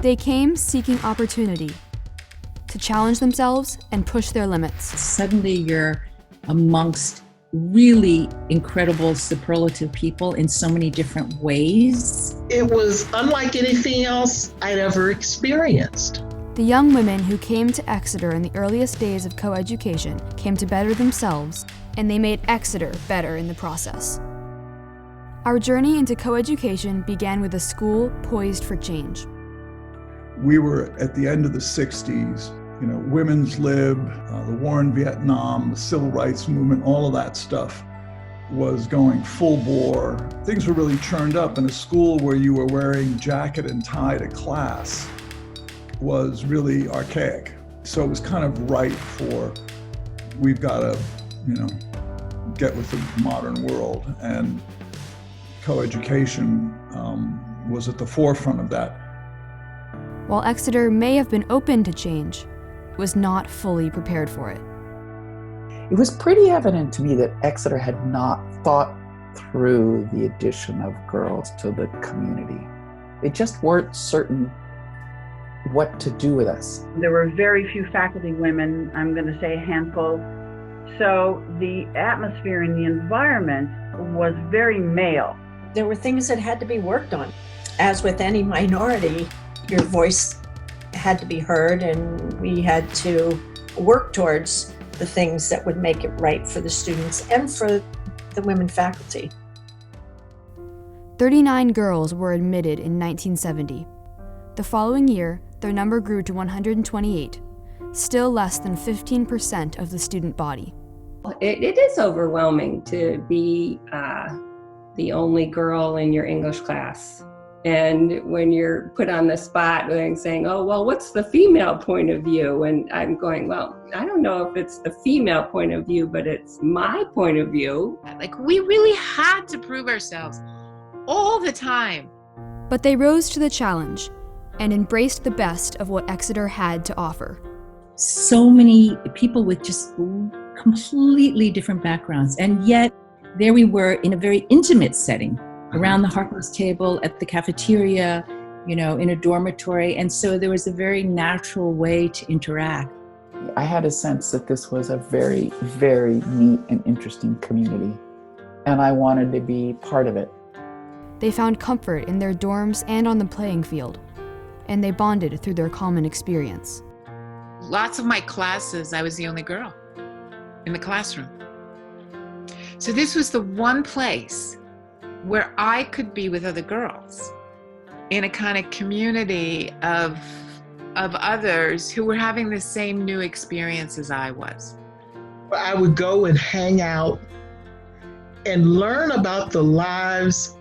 They came seeking opportunity to challenge themselves and push their limits. Suddenly you're amongst really incredible superlative people in so many different ways. It was unlike anything else I'd ever experienced. The young women who came to Exeter in the earliest days of coeducation came to better themselves, and they made Exeter better in the process. Our journey into coeducation began with a school poised for change. We were at the end of the 60s, women's lib, the war in Vietnam, the civil rights movement, all of that stuff was going full bore. Things were really churned up, and a school where you were wearing jacket and tie to class was really archaic. So it was kind of right for, we've got to, get with the modern world. And coeducation was at the forefront of that. While Exeter may have been open to change, it was not fully prepared for it. It was pretty evident to me that Exeter had not thought through the addition of girls to the community. They just weren't certain what to do with us. There were very few faculty women, I'm going to say a handful. So the atmosphere and the environment was very male. There were things that had to be worked on. As with any minority, your voice had to be heard, and we had to work towards the things that would make it right for the students and for the women faculty. 39 girls were admitted in 1970. The following year, their number grew to 128, still less than 15% of the student body. It is overwhelming to be the only girl in your English class. And when you're put on the spot and saying, oh, well, what's the female point of view? And I'm going, well, I don't know if it's the female point of view, but it's my point of view. We really had to prove ourselves all the time. But they rose to the challenge and embraced the best of what Exeter had to offer. So many people with just completely different backgrounds, and yet there we were in a very intimate setting, around the Heartless Table, at the cafeteria, in a dormitory, and so there was a very natural way to interact. I had a sense that this was a very, very neat and interesting community, and I wanted to be part of it. They found comfort in their dorms and on the playing field, and they bonded through their common experience. Lots of my classes, I was the only girl in the classroom. So this was the one place where I could be with other girls in a kind of community of others who were having the same new experience as I was. I would go and hang out and learn about the lives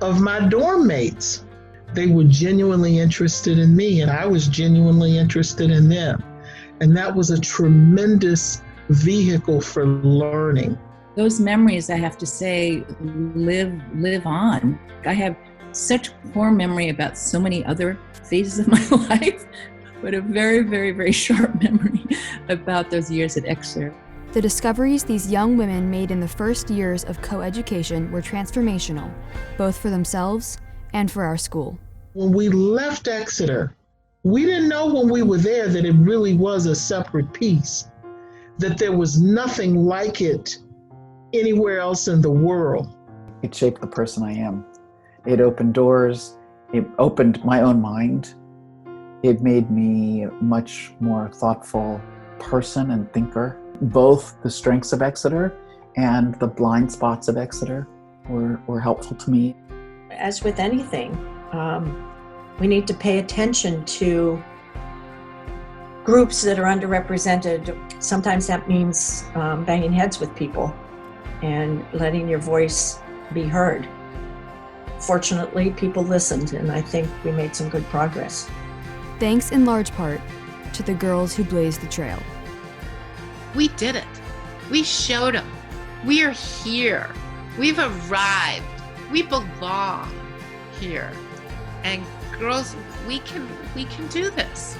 of my dorm mates. They were genuinely interested in me, and I was genuinely interested in them. And that was a tremendous vehicle for learning. Those memories, I have to say, live on. I have such poor memory about so many other phases of my life, but a very, very, very sharp memory about those years at Exeter. The discoveries these young women made in the first years of coeducation were transformational, both for themselves and for our school. When we left Exeter, we didn't know when we were there that it really was a separate piece, that there was nothing like it anywhere else in the world. It shaped the person I am. It opened doors. It opened my own mind. It made me a much more thoughtful person and thinker. Both the strengths of Exeter and the blind spots of Exeter were helpful to me. As with anything, we need to pay attention to groups that are underrepresented. Sometimes that means banging heads with people and letting your voice be heard. Fortunately, people listened, and I think we made some good progress. Thanks in large part to the girls who blazed the trail. We did it. We showed them. We are here. We've arrived. We belong here. And girls, we can do this.